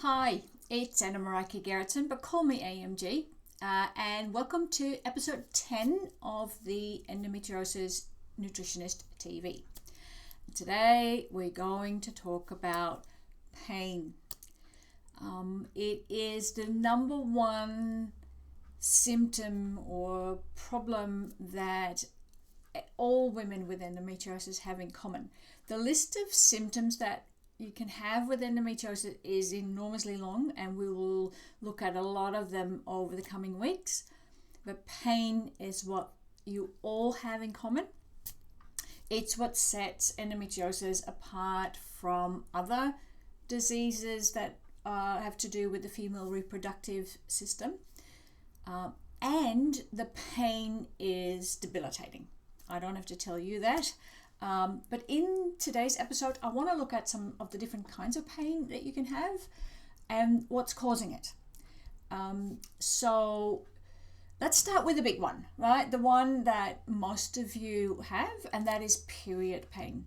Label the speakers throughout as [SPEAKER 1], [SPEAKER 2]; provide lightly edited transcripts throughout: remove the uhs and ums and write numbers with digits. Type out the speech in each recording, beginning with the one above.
[SPEAKER 1] Hi, it's Anna Maraki Gerritsen, but call me AMG, and welcome to episode 10 of the Endometriosis Nutritionist TV. Today we're going to talk about pain. It is the number one symptom or problem that all women with endometriosis have in common. The list of symptoms that you can have with endometriosis is enormously long, and we will look at a lot of them over the coming weeks. But pain is what you all have in common. It's what sets endometriosis apart from other diseases that have to do with the female reproductive system. And the pain is debilitating. I don't have to tell you that. But in today's episode, I want to look at some of the different kinds of pain that you can have and what's causing it. So let's start with the big one, right? The one that most of you have, and that is period pain.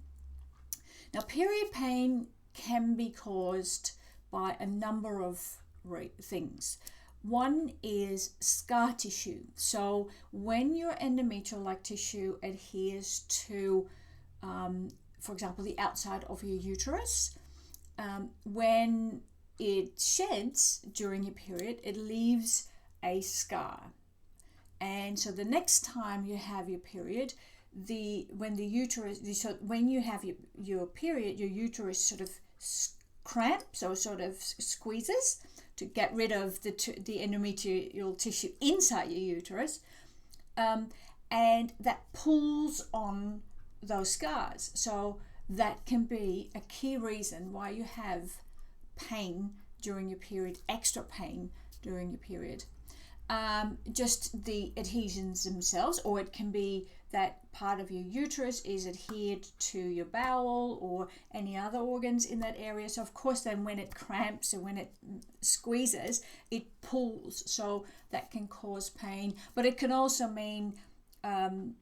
[SPEAKER 1] Now, period pain can be caused by a number of things. One is scar tissue. So when your endometrial-like tissue adheres to for example, the outside of your uterus, when it sheds during your period, it leaves a scar. And so the next time you have your period, when you have your period, your uterus sort of cramps or sort of squeezes to get rid of the endometrial tissue inside your uterus, and that pulls on those scars. So that can be a key reason why you have pain during your period, extra pain during your period. Just the adhesions themselves, or it can be that part of your uterus is adhered to your bowel or any other organs in that area. So of course then when it cramps or when it squeezes, it pulls. So that can cause pain, but it can also mean and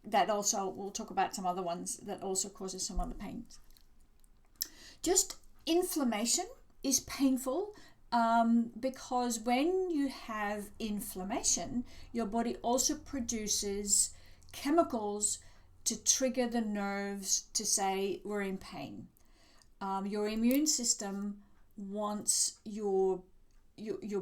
[SPEAKER 1] that also, we'll talk about some other ones that also causes some other pains. Just inflammation is painful because when you have inflammation, your body also produces chemicals to trigger the nerves to say we're in pain. Your immune system wants your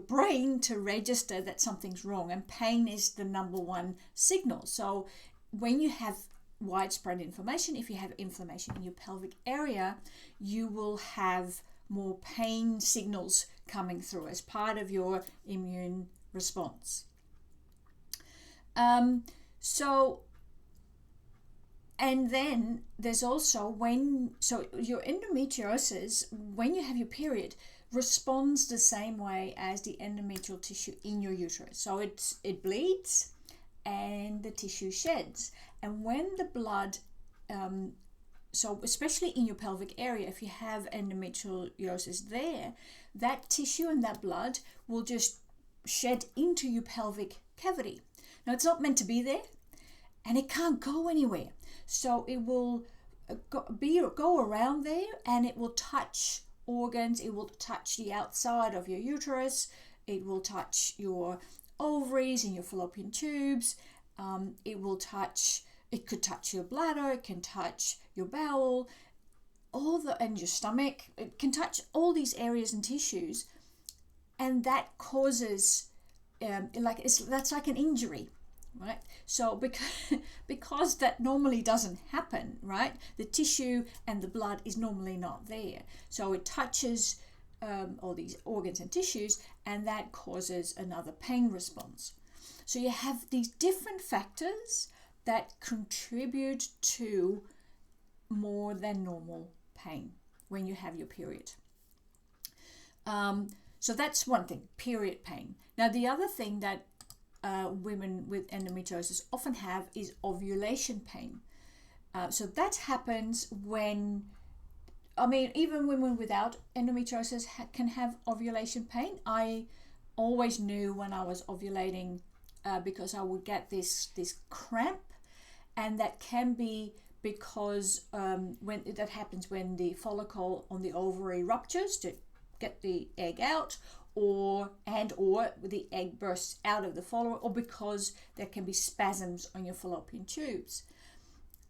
[SPEAKER 1] brain to register that something's wrong, and pain is the number one signal. So when you have widespread inflammation, if you have inflammation in your pelvic area, you will have more pain signals coming through as part of your immune response. And then there's also your endometriosis, when you have your period, responds the same way as the endometrial tissue in your uterus. So it bleeds and the tissue sheds. And when the blood, so especially in your pelvic area, if you have endometriosis there, that tissue and that blood will just shed into your pelvic cavity. Now, it's not meant to be there, and it can't go anywhere. So it will go around there, and it will touch organs. It will touch the outside of your uterus. It will touch your ovaries and your fallopian tubes. It could touch your bladder. It can touch your bowel, and your stomach. It can touch all these areas and tissues, and that causes that's like an injury, right? So because that normally doesn't happen, right? The tissue and the blood is normally not there, so it touches all these organs and tissues, and that causes another pain response. So you have these different factors that contribute to more than normal pain when you have your period. So that's one thing, period pain. Now, the other thing that women with endometriosis often have is ovulation pain. So that happens when, even women without endometriosis can have ovulation pain. I always knew when I was ovulating because I would get this cramp, and that can be because when that happens when the follicle on the ovary ruptures to get the egg out, or the egg bursts out of the follicle, or because there can be spasms on your fallopian tubes.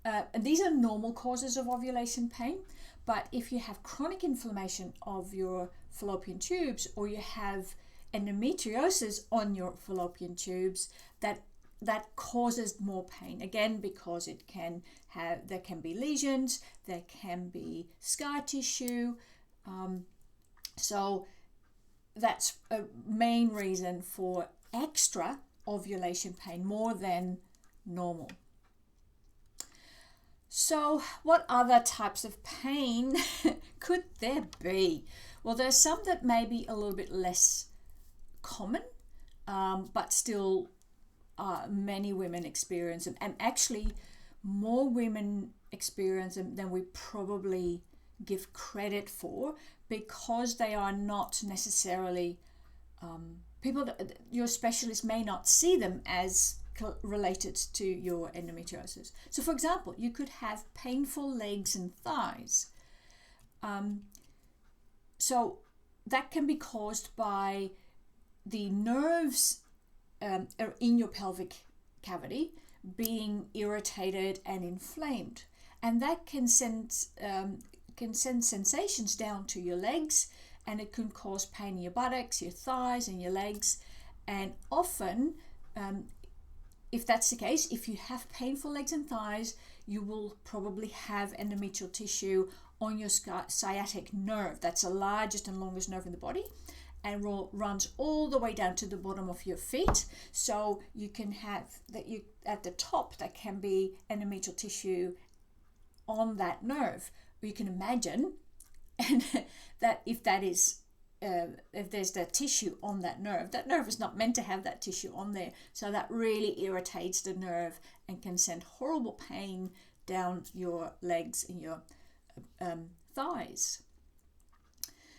[SPEAKER 1] And these are normal causes of ovulation pain, but if you have chronic inflammation of your fallopian tubes, or you have endometriosis on your fallopian tubes, that causes more pain, again, because there can be lesions, there can be scar tissue. So that's a main reason for extra ovulation pain, more than normal. So what other types of pain could there be? Well, there's some that may be a little bit less common, but still many women experience them, and actually more women experience them than we probably give credit for, because they are not necessarily your specialist may not see them as related to your endometriosis. So for example, you could have painful legs and thighs. So that can be caused by the nerves in your pelvic cavity being irritated and inflamed, and that can send sensations down to your legs, and it can cause pain in your buttocks, your thighs, and your legs. And often, if that's the case, if you have painful legs and thighs, you will probably have endometrial tissue on your sciatic nerve. That's the largest and longest nerve in the body, and runs all the way down to the bottom of your feet. So you can have that, you at the top, that can be endometrial tissue on that nerve. You can imagine and that if there's that tissue on that nerve is not meant to have that tissue on there. So that really irritates the nerve and can send horrible pain down your legs and your thighs.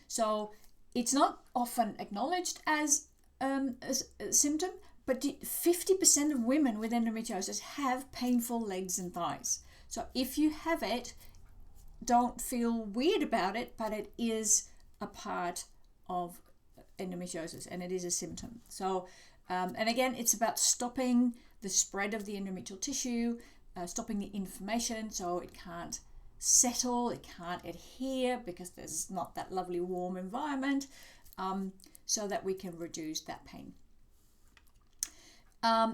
[SPEAKER 1] So it's not often acknowledged as a symptom, but 50% of women with endometriosis have painful legs and thighs. So if you have it, don't feel weird about it, but it is a part of endometriosis, and it is a symptom. So, and again, it's about stopping the spread of the endometrial tissue, stopping the inflammation so it can't settle, it can't adhere because there's not that lovely warm environment, so that we can reduce that pain.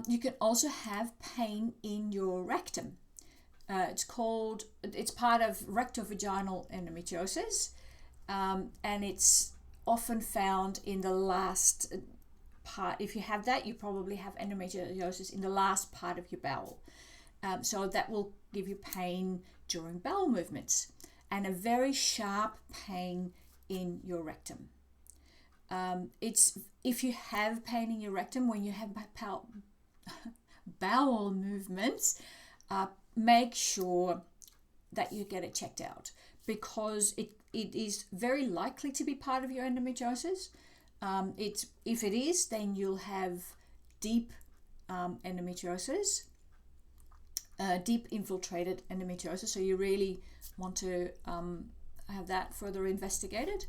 [SPEAKER 1] You can also have pain in your rectum. It's part of rectovaginal endometriosis, and it's often found in the last part. If you have that, you probably have endometriosis in the last part of your bowel. So that will give you pain during bowel movements, and a very sharp pain in your rectum. If you have pain in your rectum when you have bowel movements, make sure that you get it checked out, because it is very likely to be part of your endometriosis. If it is, then you'll have deep endometriosis, deep infiltrated endometriosis. So you really want to have that further investigated.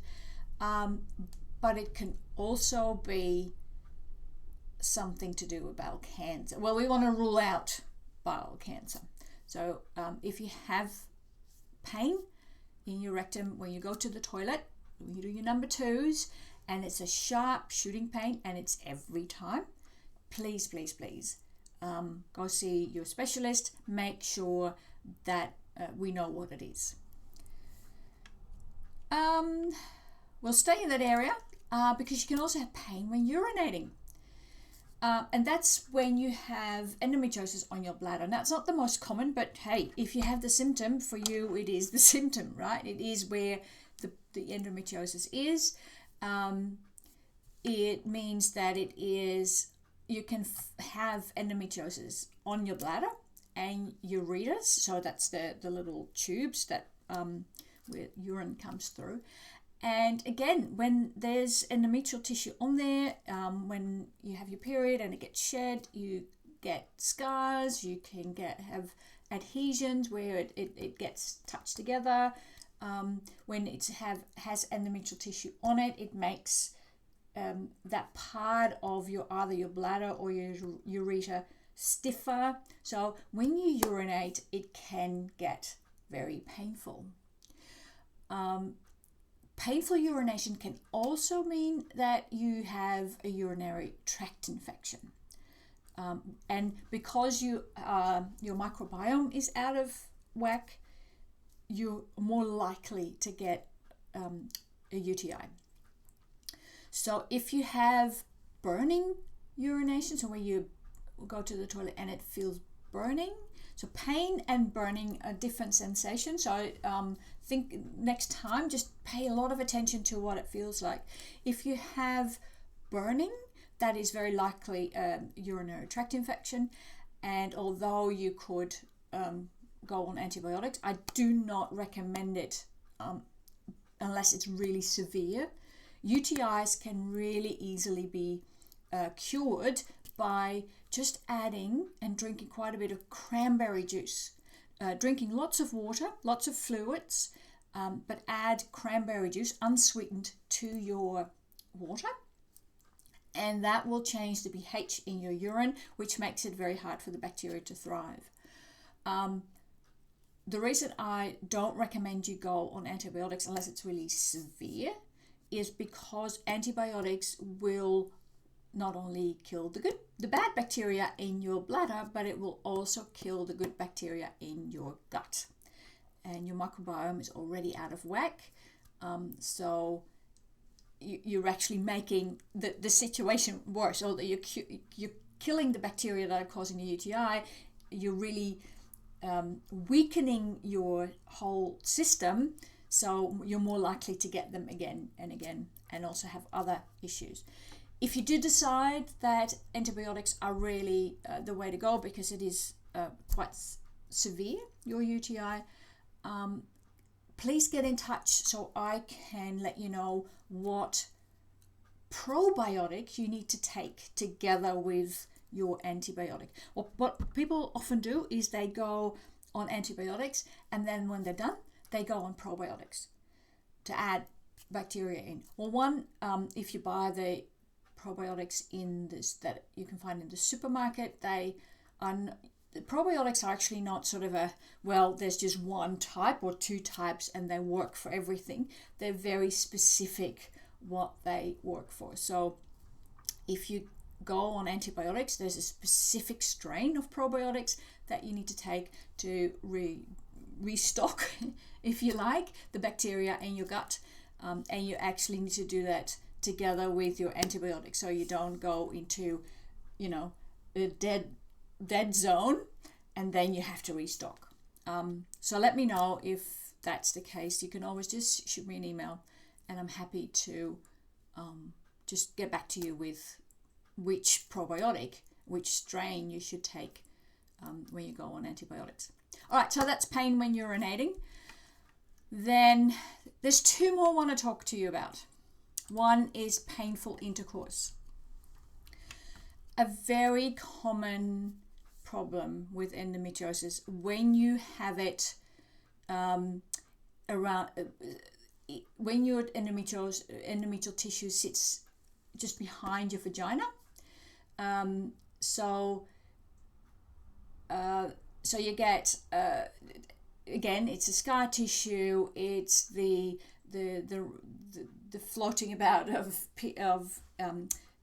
[SPEAKER 1] But it can also be something to do with bowel cancer. Well, we want to rule out bowel cancer. So if you have pain in your rectum when you go to the toilet, when you do your number twos, and it's a sharp shooting pain and it's every time, please go see your specialist. Make sure that we know what it is. We'll stay in that area because you can also have pain when urinating. And that's when you have endometriosis on your bladder. Now, it's not the most common, but hey, if you have the symptom, for you, it is the symptom, right? It is where the endometriosis is. It means that you can have endometriosis on your bladder and ureters. So that's the little tubes that where urine comes through. And again, when there's endometrial tissue on there, when you have your period and it gets shed, you get scars, you can have adhesions where it gets touched together. when it has endometrial tissue on it, it makes that part of either your bladder or your ureter stiffer. So when you urinate, it can get very painful. Painful urination can also mean that you have a urinary tract infection. And because your microbiome is out of whack, you're more likely to get a UTI. So if you have burning urination, so where you go to the toilet and it feels burning, so pain and burning are different sensations. So think next time, just pay a lot of attention to what it feels like. If you have burning, that is very likely a urinary tract infection. And although you could go on antibiotics, I do not recommend it unless it's really severe. UTIs can really easily be cured by just adding and drinking quite a bit of cranberry juice. Drinking lots of water, lots of fluids, but add cranberry juice unsweetened to your water, and that will change the pH in your urine, which makes it very hard for the bacteria to thrive. The reason I don't recommend you go on antibiotics unless it's really severe is because antibiotics will not only kill the bad bacteria in your bladder, but it will also kill the good bacteria in your gut. And your microbiome is already out of whack. So you're actually making the situation worse, or that you're killing the bacteria that are causing the UTI. You're really weakening your whole system, so you're more likely to get them again and again, and also have other issues. If you do decide that antibiotics are really the way to go because it is quite severe, your UTI, please get in touch so I can let you know what probiotic you need to take together with your antibiotic. What people often do is they go on antibiotics, and then when they're done, they go on probiotics to add bacteria in. Well, one, if you buy the probiotics that you can find in the supermarket, the probiotics are actually not sort of there's just one type or two types and they work for everything. They're very specific what they work for. So if you go on antibiotics, there's a specific strain of probiotics that you need to take to restock, if you like, the bacteria in your gut, and you actually need to do that together with your antibiotics, so you don't go into a dead zone and then you have to restock. So let me know if that's the case. You can always just shoot me an email and I'm happy to just get back to you with which probiotic, which strain you should take when you go on antibiotics. All right, so that's pain when urinating. Then there's two more I want to talk to you about. One is painful intercourse. A very common problem with endometriosis when you have it around, when your endometrial tissue sits just behind your vagina. So you get again, it's a scar tissue. It's the floating about of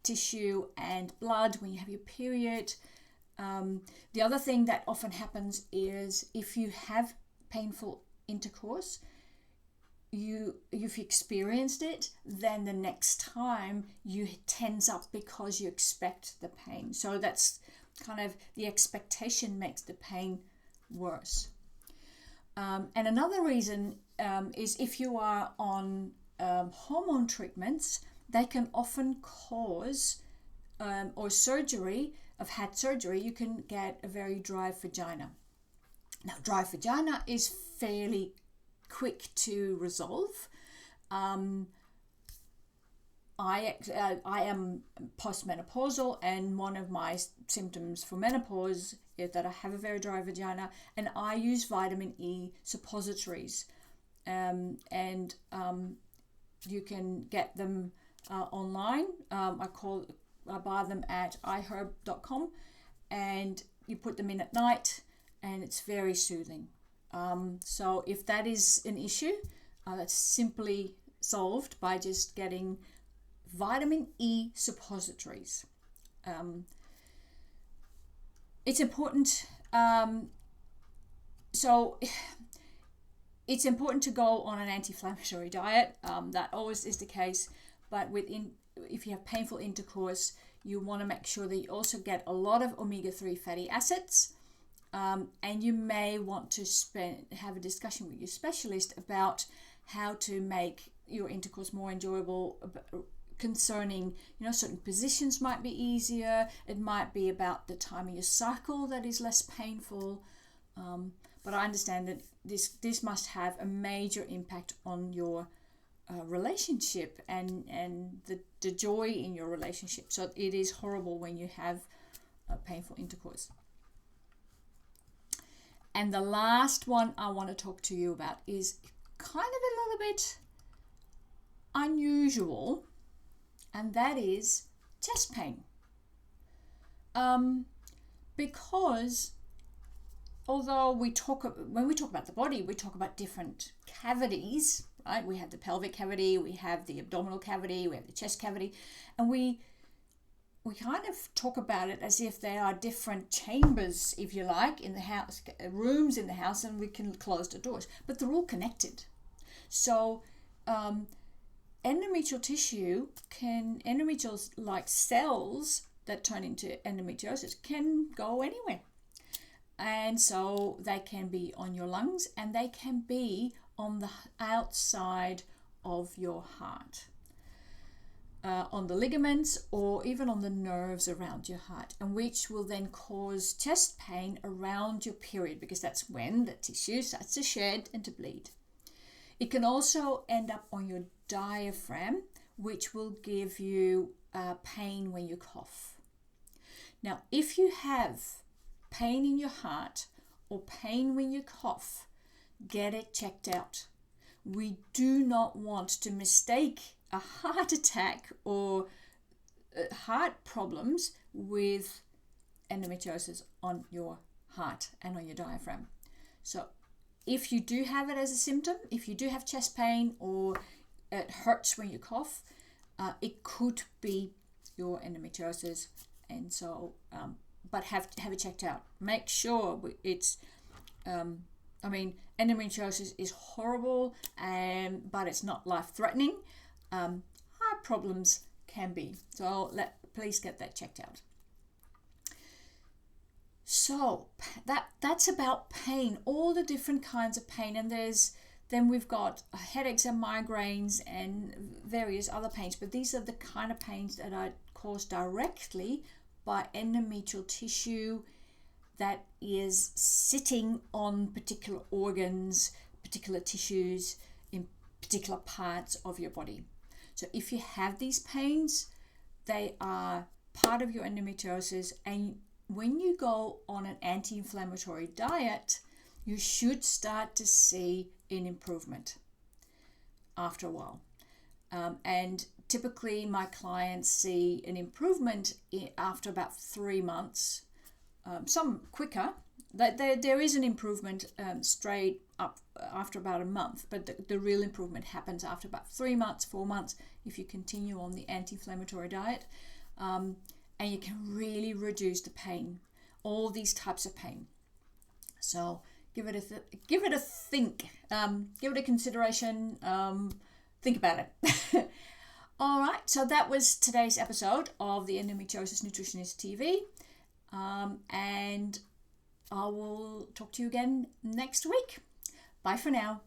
[SPEAKER 1] tissue and blood when you have your period. The other thing that often happens is if you have painful intercourse, you've experienced it, then the next time you tense up because you expect the pain. So that's kind of the expectation makes the pain worse. And another reason is if you are on hormone treatments, they can often cause, or surgery, you can get a very dry vagina. Now, dry vagina is fairly quick to resolve. I am postmenopausal, and one of my symptoms for menopause is that I have a very dry vagina, and I use vitamin E suppositories and you can get them online. I buy them at iherb.com, and you put them in at night, and it's very soothing. So if that is an issue, that's simply solved by just getting vitamin E suppositories. It's important. So it's important to go on an anti-inflammatory diet. That always is the case. But if you have painful intercourse, you want to make sure that you also get a lot of omega-3 fatty acids. And you may want to have a discussion with your specialist about how to make your intercourse more enjoyable, concerning, certain positions might be easier. It might be about the time of your cycle that is less painful. But I understand that this must have a major impact on your relationship and the joy in your relationship. So it is horrible when you have painful intercourse. And the last one I want to talk to you about is kind of a little bit unusual, and that is chest pain. Because although when we talk about the body, we talk about different cavities, right? We have the pelvic cavity, we have the abdominal cavity, we have the chest cavity, and we kind of talk about it as if they are different chambers, if you like, in the house, rooms in the house, and we can close the doors, but they're all connected. So endometrial tissue endometrial-like cells that turn into endometriosis can go anywhere. And so they can be on your lungs, and they can be on the outside of your heart. On the ligaments, or even on the nerves around your heart, and which will then cause chest pain around your period, because that's when the tissue starts to shed and to bleed. It can also end up on your diaphragm, which will give you pain when you cough. Now, if you have pain in your heart or pain when you cough, get it checked out. We do not want to mistake a heart attack or heart problems with endometriosis on your heart and on your diaphragm. So if you do have it as a symptom, if you do have chest pain or it hurts when you cough, it could be your endometriosis. And so, but have it checked out. Make sure it's, endometriosis is horrible, but it's not life-threatening. Heart problems can be. So please get that checked out. So that's about pain, all the different kinds of pain, and then we've got headaches and migraines and various other pains, but these are the kind of pains that are caused directly by endometrial tissue that is sitting on particular organs, particular tissues in particular parts of your body. So if you have these pains, they are part of your endometriosis, and when you go on an anti-inflammatory diet, you should start to see an improvement after a while. And typically my clients see an improvement after about 3 months, some quicker. There is an improvement straight up after about a month, but the real improvement happens after about 3 months, 4 months, if you continue on the anti-inflammatory diet. And you can really reduce the pain, all these types of pain. So give it a think, give it a consideration, think about it. All right, so that was today's episode of the Endometriosis Nutritionist TV, and I will talk to you again next week. Bye for now.